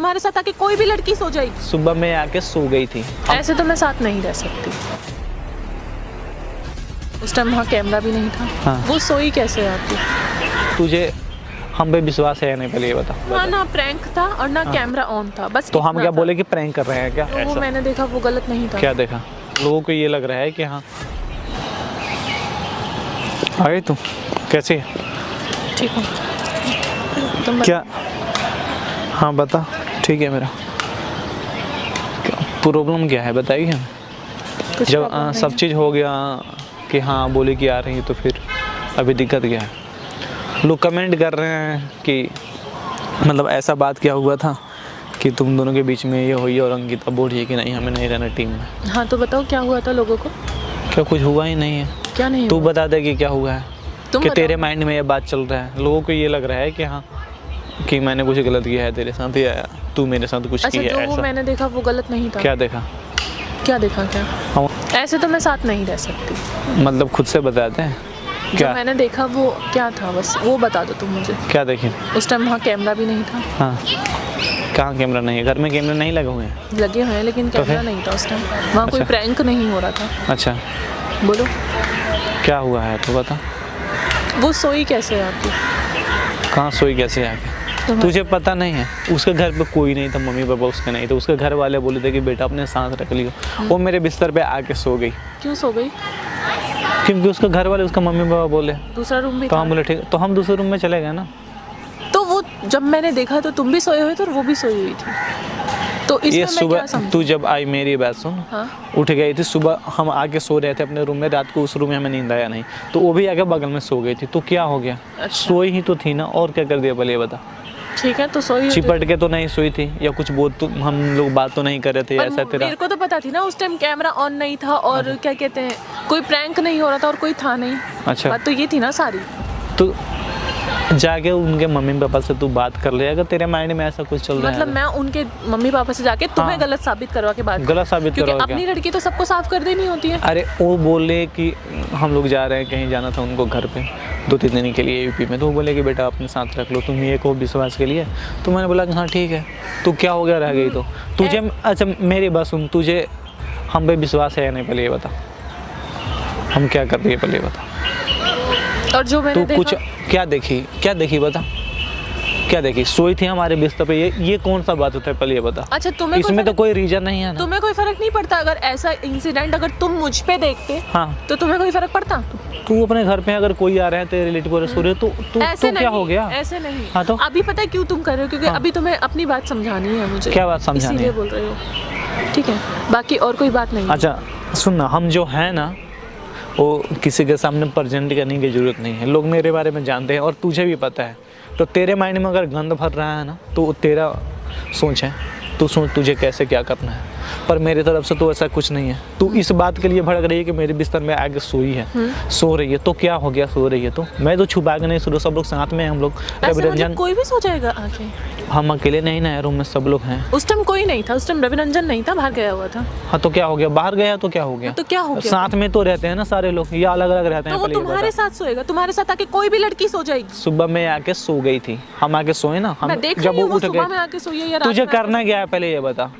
तुम्हारे साथ आके कोई भी लड़की सो जाएगी। सुबह में आके सो गई थी। ऐसे तो मैं साथ नहीं रह सकती। उस टाइम वहाँ कैमरा भी नहीं था। हाँ। वो सोई कैसे आपकी? तुझे हम पे विश्वास है या नहीं, पहले ये बता। हाँ, ना प्रैंक था और ना कैमरा ऑन था, बस तो हम इतना क्या था। बोले कि प्रैंक कर रहे हैं क्या? तो वो मैंने देखा, वो गलत नहीं था। क्या देखा? लोगों को ये लग रहा है कि हाँ। आ गई तू? कैसी है? ठीक हूँ। तुम क्या? हाँ बता। ठीक है मेरा। प्रॉब्लम क्या है बताइए हमें। कुछ जब problem नहीं सब है। चीज़ हो गया कि हाँ बोले कि आ रही है, तो फिर अभी दिक्कत क्या है? लोग कमेंट कर रहे हैं कि मतलब ऐसा बात क्या हुआ था कि तुम दोनों के बीच में ये हुई और अंकिता बोल रही है कि नहीं हमें नहीं रहना टीम में। हाँ तो बताओ क्या हुआ था लोगों को? क्या कुछ हुआ ही नहीं है? क्या नहीं तू हुआ? बता दे कि क्या हुआ है। तुम कि बताओ। तेरे माइंड में ये बात चल रहा है, लोगों को ये लग रहा है कि हाँ कि मैंने कुछ गलत किया है तेरे साथ या तू मेरे साथ कुछ अच्छा, किया जो है वो ऐसा। मैंने देखा वो गलत नहीं था। क्या देखा? क्या देखा क्या? हाँ, ऐसे तो मैं साथ नहीं रह सकती। मतलब खुद से बताते हैं जो क्या? मैंने देखा वो क्या था, बस वो बता दो तुम मुझे। क्या देखी? उस टाइम वहाँ कैमरा भी नहीं था। हाँ, कहाँ कैमरा नहीं है? घर में कैमरा नहीं लगे हुए हैं? लगे हुए हैं लेकिन तो कैमरा फिर? नहीं था उस टाइम। वहाँ कोई अच्छा। प्रैंक नहीं हो रहा था। अच्छा, बोलो क्या हुआ है तो बता। वो सोई कैसे है आपकी? कहाँ सोई कैसे आके? तुम्हारे- तुझे पता नहीं है? उसके घर पे कोई नहीं था, मम्मी पापा उसके नहीं थे। उसके घर वाले बोले थे कि बेटा अपने साथ रख लियो। वो मेरे बिस्तर पे आके सो गई क्यों सो गई? क्योंकि उसके घर वाले, उसका मम्मी पापा बोले। दूसरा रूम भी तो था। हम बोले ठीक, तो हम दूसरे रूम में चले गए ना। तो वो जब मैंने देखा तो तुम भी सोए हुए थे और वो भी सोई हुई थी, तो ये इसमें मैं सुबह क्या समझूं? तू जब आई, मेरी बात सुन। हाँ। उठ गई थी सुबह, हम आके सो रहे थे अपने रूम में। रात को उस रूम में हमें नींद आया नहीं, तो वो भी आके बगल में सो गई थी। तो क्या हो गया? अच्छा। सोई ही तो थी ना, और क्या कर दिया पहले ये बता। ठीक है, तो सोई हुई थी। चिपट के तो नहीं सोई थी या कुछ बोल, तो हम लोग बात तो नहीं कर रहे थे पर ऐसा तेरा। मेरे को तो पता थी ना उस टाइम कैमरा ऑन नहीं था और क्या कहते हैं, कोई प्रैंक नहीं हो रहा था और कोई था नहीं। अच्छा, बात तो ये थी ना सारी। तो जाके उनके मम्मी पापा से तू बात कर ले, अगर तेरे माइंड में ऐसा कुछ चल रहा मतलब है। मैं उनके मम्मी पापा से जाके तुम्हें हाँ। गलत साबित करवा के बात गलत साबित क्योंकि करवा अपनी क्या? लड़की तो सबको साफ कर देनी होती है। अरे वो बोले कि हम लोग जा रहे हैं, कहीं जाना था उनको घर पे 2-3 दिन के लिए यूपी में। तो वो बोले कि बेटा अपने साथ रख लो, तुम ये को विश्वास के लिए। तो मैंने बोला कि हाँ ठीक है। तो क्या हो गया रह गई तो? तुझे अच्छा मेरी बात सुन, तुझे हम पे विश्वास है या नहीं, पहले ये बता। हम क्या कर रही है पहले ये बता। और जो मैंने तू कुछ देखा, क्या देखी बता। क्या देखी? सोई थी हमारे बिस्तर पे, ये कौन सा बात होता है पहले ये बता। अच्छा तुम्हें इसमें तो कोई रीजन नहीं है ना। तुम्हें कोई फर्क नहीं पड़ता अगर ऐसा इंसिडेंट अगर तुम मुझ पे देखते हाँ, तो तुम्हें कोई फर्क पड़ता? तू अपने घर पे अगर कोई आ रहा है तेरे रिलेटिव वाले सो रहे तो ऐसे क्या हो गया? ऐसे नहीं। हाँ तो? अभी पता है क्यों तुम कर रहे हो? क्योंकि हाँ। अभी तुम्हें अपनी बात समझानी है मुझे। क्या बात समझानी इसीलिए है? बोल रहे हो, ठीक है? बाकी और कोई बात नहीं। अच्छा सुन ना, हम जो है ना वो किसी के सामने प्रेजेंट करने की ज़रूरत नहीं है। लोग मेरे बारे में जानते हैं और तुझे भी पता है। तो तेरे माइंड में अगर गंद भर रहा है ना, तो वो तेरा सोच है। तू सोच तुझे कैसे क्या करना है, पर मेरी तरफ से तो ऐसा कुछ नहीं है। तू इस बात के लिए भड़क रही है कि मेरे बिस्तर में आके सोई है, सो रही है। तो क्या हो गया? सो रही है तो मैं तो छुपा के नहीं सो रहा, सब लोग साथ में हैं। हम लोग ऐसे रवि मतलब रंजन, कोई भी सो जाएगा आके? हम अकेले नहीं ना है रूम में, सब लोग हैं। उस टाइम कोई नहीं था, उस टाइम रवि रंजन नहीं था, बाहर गया हुआ था। हाँ तो क्या हो गया? बाहर गया तो क्या हो गया? तो क्या हो गया? साथ में तो रहते हैं ना सारे लोग, या अलग अलग रहते तो हैं? वो पहले ये तुम्हारे बता। साथ सोएगा, तुम्हारे साथ आके कोई भी लड़की सो जाएगी। सुबह में आके सो गई थी, हम आके सोए ना। हम मैं देख जब रही हूँ वो वो उठ सुबह में गए, आके सोई है या रात तुझे में आके करना क्या है पहले ये बता।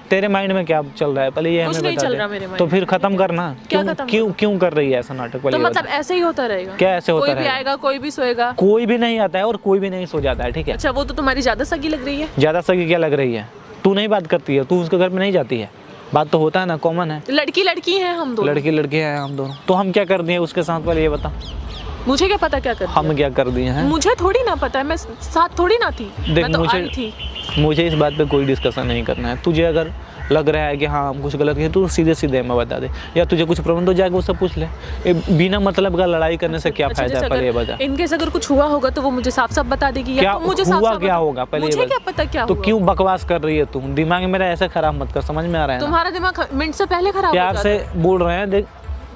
तेरे माइंड में क्या चल रहा है पहले ये कुछ हमें नहीं बता चल दे। रहा मेरे माइंड तो में। फिर खत्म करना। क्या क्यों खत्म क्यों क्यों कर रही है ऐसा नाटक? पहले तो ये मतलब बता। ऐसे ही होता रहेगा? क्या ऐसे होता कोई भी रहेगा? आएगा, कोई भी सोएगा। कोई भी नहीं आता है और कोई भी नहीं सो जाता है, ठीक है? अच्छा, वो तो तुम्हारी ज्यादा सगी लग रही है। ज्यादा सगी क्या लग रही है? तू नहीं बात करती है, तू उसके घर में नहीं जाती है। बात तो होता है ना, कॉमन है। लड़की लड़की हैं हम दोनों। लड़की लड़के हैं हम दोनों, तो हम क्या कर दिए उसके साथ पहले ये बता। मुझे क्या पता क्या कर दिया? हम क्या कर दिए हैं? मुझे थोड़ी ना पता है, मैं साथ थोड़ी ना थी। देख मैं तो आई मुझे थी। मुझे इस बात पे कोई डिस्कशन नहीं करना है। तुझे अगर लग रहा है कि हाँ हम कुछ गलत किए, तो सीधे सीधे मैं बता दे। या तुझे कुछ प्रॉब्लम तो जाके उससे पूछ ले। ये बिना मतलब का लड़ाई करने से क्या अच्छा, फायदा है? जैसे पहले ये अगर बता। इनकेस अगर कुछ हुआ होगा तो वो मुझे साफ साफ बता देगी, या क्या तुम मुझे साफ हुआ? साफ क्या बता- होगा पहले ये मुझे बता। क्या पता क्या तो हुआ? क्यों बकवास कर रही है तू? दिमाग मेरा ऐसे खराब मत कर, समझ में आ रहा है ना? तुम्हारा दिमाग मिनट से पहले खराब हो प्यार जाता से है। बोल रहे हैं। देख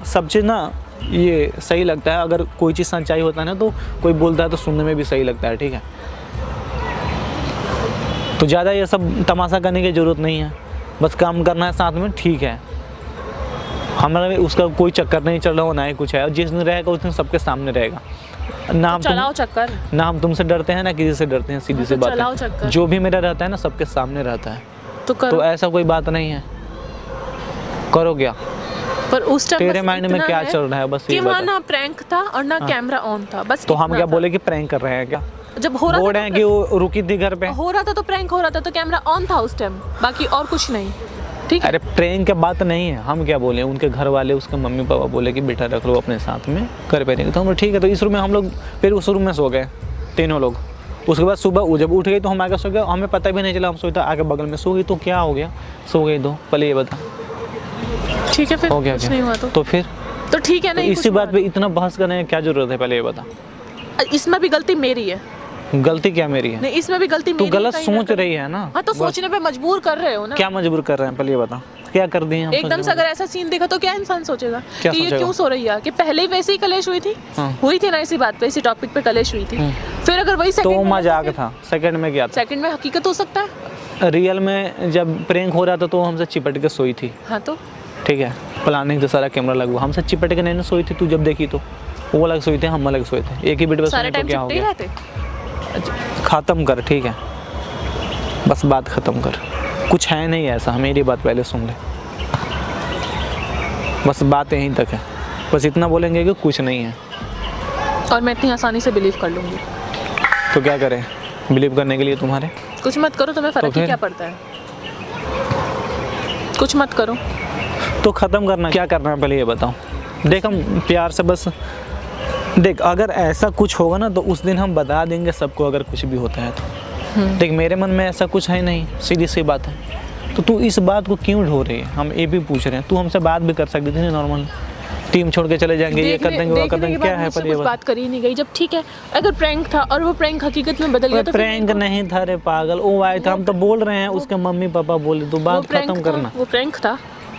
सब चीज़ ना ये सही लगता है, अगर कोई चीज़ सच्चाई होता है ना तो कोई बोलता है तो सुनने में भी सही लगता है, ठीक है? तो ज़्यादा ये सब तमाशा करने की ज़रूरत नहीं है, बस काम करना है साथ में, ठीक है? हमारा उसका कोई चक्कर नहीं चल रहा हो, ना ही कुछ है। और जिस दिन रहेगा उस दिन सबके सामने रहेगा। ना हम चलाओ चक्कर। ना हम तुमसे डरते हैं ना किसी से डरते हैं, सीधी सी तो बात चलाओ है। चक्कर। जो भी मेरा रहता है ना सबके सामने रहता है, तो करो। तो ऐसा कोई बात नहीं है। करो क्या? पर उस टाइम तेरे माइंड में क्या चल रहा है बस कि ये वहाँ बता। ना प्रैंक था और ना कैमरा ऑन था, बस तो हम इतना क्या था। बोले कि प्रैंक कर रहे हैं क्या? जब हो रहा बोल था रहे हैं कि वो रुकी थी घर पे। हो रहा था तो प्रैंक हो रहा था, तो कैमरा ऑन था उस टाइम, बाकी और कुछ नहीं। ठीक है। अरे प्रैंक की बात नहीं है, हम क्या बोले, उनके घर वाले उसके मम्मी पापा बोले कि बेटा रख लो अपने साथ में घर पे रहेंगे, तो हम लोग ठीक है। तो इस रूम में हम लोग फिर उस रूम में सो गए तीनों लोग। उसके बाद सुबह जब उठ गई तो हम आगे सो गए, हमें पता भी नहीं चला, हम सोचा आगे बगल में सो गई। तो क्या हो गया, सो गई तो पहले ये बता। ठीक है, फिर हो गया कुछ क्या? नहीं हुआ तो फिर तो ठीक है। तो नहीं, इसी कुछ बात पे इतना बहस करने की क्या जरूरत है, पहले ये बता। इसमें भी गलती मेरी है। गलती क्या मेरी है? नहीं, इसमें भी गलती तू मेरी है गलत कहीं ना सोच कहीं। रही है ना। हाँ, तो बस। सोचने पे मजबूर कर रहे हो ना। क्या मजबूर कर रहे हैं, पहले ये बता। क्या कर दिए हम? एकदम से अगर ऐसा सीन देखा तो क्या इंसान सोचेगा क्या कि ये सोचेगा? क्यों सो रही है, कि पहले ही वैसे ही कलेश हुई थी। हाँ। हुई थी ना इसी बात पे, इसी टॉपिक पे कलेश हुई थी। फिर अगर वही तो सेकंड में मजाक था, सेकंड में क्या था? सेकंड में हकीकत हो सकता है। रियल में जब प्रैंक हो रहा था तो हमसे चिपट के सोई थी, हाँ, तो ठीक है। प्लानिंग तो सारा कैमरा लगा हुआ, हमसे चिपट के नहीं सोई थी। तू जब देखी तो वो अलग सोई थे, हम अलग सोए थे, एक ही बेड पे सारे सोए तो टाइम क्या हो चिपटे ही गया? रहते। खत्म कर, ठीक है, बस बात खत्म कर। कुछ है नहीं ऐसा, मेरी बात पहले सुन ले, बस बात यहीं तक है। बस इतना बोलेंगे कि कुछ नहीं है, और मैं इतनी आसानी से बिलीव कर लूंगी। तो क्या करें बिलीव करने के लिए तुम्हारे? कुछ मत करो, तुम्हें फर्क ही फिर? क्या पड़ता है? कुछ मत करो। तो ख़त्म करना क्या करना है पहले ये बताओ। देख हम प्यार से बस देख, अगर ऐसा कुछ होगा ना तो उस दिन हम बता देंगे सबको, अगर कुछ भी होता है तो। देख मेरे मन में ऐसा कुछ है नहीं, सीधी सी बात है। तो तू इस बात को क्यों ढो रही है, हम ये भी पूछ रहे हैं। तू हमसे बात भी कर सकती थी नॉर्मल, टीम छोड़ के चले जाएंगे, ये कर देंगे वो कर देंगे, क्या है पर ये बात करी नहीं गई। जब ठीक है, अगर प्रैंक था और वो प्रैंक हकीकत में बदल गया तो प्रैंक नहीं था रे पागल, वो आए थे, हम तो बोल रहे हैं उसके मम्मी पापा बोले, तो बात खत्म करना। वो प्रैंक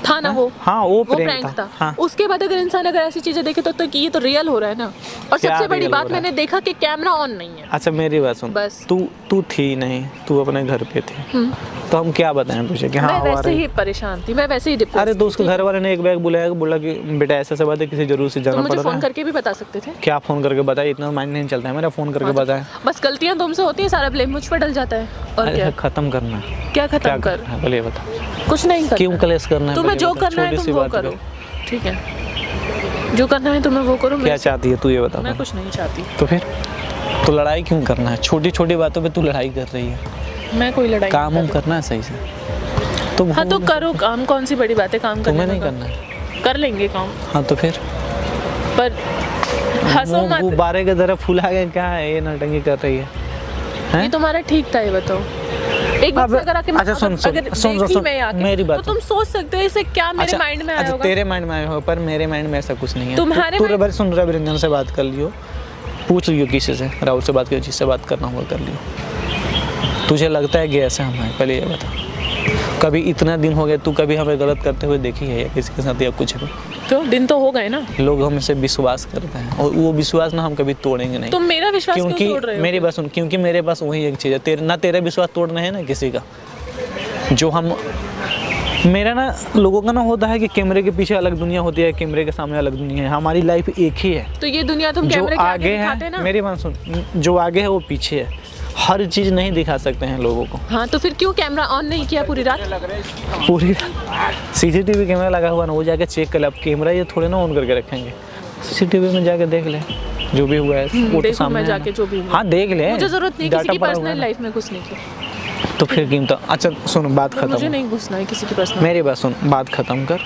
था ना वो। हाँ वो प्रैंक था। हाँ। उसके बाद अगर इंसान अगर ऐसी चीजें देखे तो कि ये तो रियल हो रहा है ना। और क्या सबसे बड़ी real हो बात रहा है? मैंने देखा कि कैमरा ऑन नहीं है। अच्छा मेरी बात सुन, बस। तू थी नहीं, तू अपने घर पे थी, तो हम क्या बताएं तुझे कि हाँ मैं हुआ वैसे रही। ही परेशान थी, मैं वैसे ही डिप्रेस। अरे तो उसके घर वाले ने एक बैग बुलाया, बोला कि बेटा ऐसा ऐसा बात है, किसी जरूर से तो जाना मुझे पड़ रहा फोन है। करके भी बता सकते थे। क्या फोन करके बताया, इतना माइंड नहीं चलता है मेरा, फोन करके बताया। बस गलतियां तुमसे होती है, सारा ब्लेम मुझ पर डल जाता है। और क्या खत्म करना है। क्या क्या खत्म कर? करना है पहले ये बता, कुछ नहीं करना। क्यों कलेश करना है? तुम्हें पहले जो बता, करना है छोटी सी तुम वो बात करो, पे। ठीक है। जो करना है तुम्हें वो करो। क्या चाहती है तू ये बता मैं पहले। कुछ नहीं चाहती। तो फिर तो लड़ाई क्यों करना है, छोटी छोटी बातों पे तू लड़ाई कर रही है। मैं कोई लड़ाई काम नहीं हम करना है सही से तो कर- हाँ तो करो काम, कौन सी बड़ी बात है काम करने तुम्हें नहीं में? करना है। कर लेंगे काम, हाँ तो फिर पर हंसो मत। गुब्बारे की तरह फुला के क्या है ये नौटंकी कर रही है, हैं? ये तुम्हारा ठीक था, ये बताओ। एक बार अगर आके अच्छा सुन मेरी बात तो तुम सोच सकते हो इसे क्या मेरे माइंड में आया अच्छा होगा। तेरे माइंड में आया होगा, पर मेरे माइंड में ऐसा कुछ नहीं है। तुम्हारे तू mind- बार सुन रविरंजन से बात कर लियो, पूछ लियो किसी से, राहुल से बात करियो, जिससे बात करना होगा कर लियो। तुझे लगता है कि ऐसे हम हैं, पहले ये बता। कभी इतना दिन हो गया तू कभी हमें गलत करते हुए देखी है या किसी के साथ या कुछ भी? तो दिन तो हो गए ना। लोग हमसे विश्वास करते हैं और वो विश्वास ना हम कभी तोड़ेंगे नहीं। तुम मेरा विश्वास क्यों क्योंकि तोड़ रहे हो? मेरी बात सुन, क्योंकि मेरे पास वही एक चीज़ है, तेरा विश्वास तोड़ना है ना किसी का, जो हम मेरा ना लोगों का ना होता है कि कैमरे के पीछे अलग दुनिया होती है, कैमरे के सामने अलग दुनिया है। हमारी लाइफ एक ही है। तो ये दुनिया तुम जो कैमरे के आगे आगे दिखाते है, ना। मेरी बात सुन, जो आगे है वो पीछे है, हर चीज़ नहीं दिखा सकते हैं लोगों को। हाँ तो फिर क्यों कैमरा ऑन नहीं किया पूरी रात? पूरी सीसीटीवी कैमरा लगा हुआ ना, वो जाके चेक कर ले। अब कैमरा ये थोड़े ना ऑन करके रखेंगे, सीसीटीवी में जाके देख ले जो भी हुआ है वो तो देखो सामने मैं है जाके ना। जो भी हुआ। हाँ देख ले, मुझे जरूरत नहीं किसी डाटा की पड़ा हुआ है पर्सनल ना। लाइफ में घुसने की। तो फिर कीमत। अच्छा सुन बात तो मुझे खत्म, नहीं घुसना है किसी की पर्सनल। मेरी बात सुन, बात खत्म कर,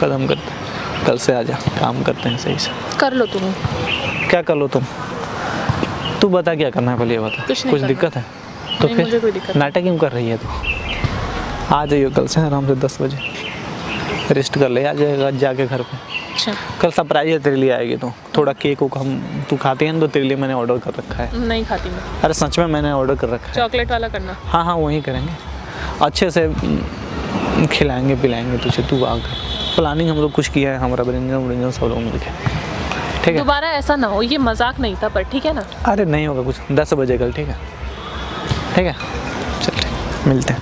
खत्म करते हैं। कल से आ जा, काम करते हैं सही से। कर लो तुम। क्या कर लो तुम? तू बता क्या करना है पहले ये बता। कुछ नहीं कुछ करना। दिक्कत है तो नहीं, मुझे कोई दिक्कत फिर नाटक क्यों कर रही है तू? आ जाइयो कल से आराम से 10 बजे, रेस्ट कर ले, आ जाएगा जाके घर पे। अच्छा कल सरप्राइज है तेरे लिए आएगी तो थोड़ा केक को हम तू खाते हैं तो तेरे लिए मैंने ऑर्डर कर रखा है। नहीं खाती मैं। अरे सच में मैंने ऑर्डर कर रखा है। चॉकलेट वाला करना। हाँ हाँ वही करेंगे, अच्छे से खिलाएंगे पिलाएंगे तुझे, तू आकर। प्लानिंग हम लोग कुछ किया है, हमारा व्यंजन सब लोग मिलके, ठीक है? दोबारा ऐसा ना हो, ये मजाक नहीं था पर ठीक है ना। अरे नहीं होगा कुछ, 10 बजे कल, ठीक है? ठीक है चल मिलते हैं।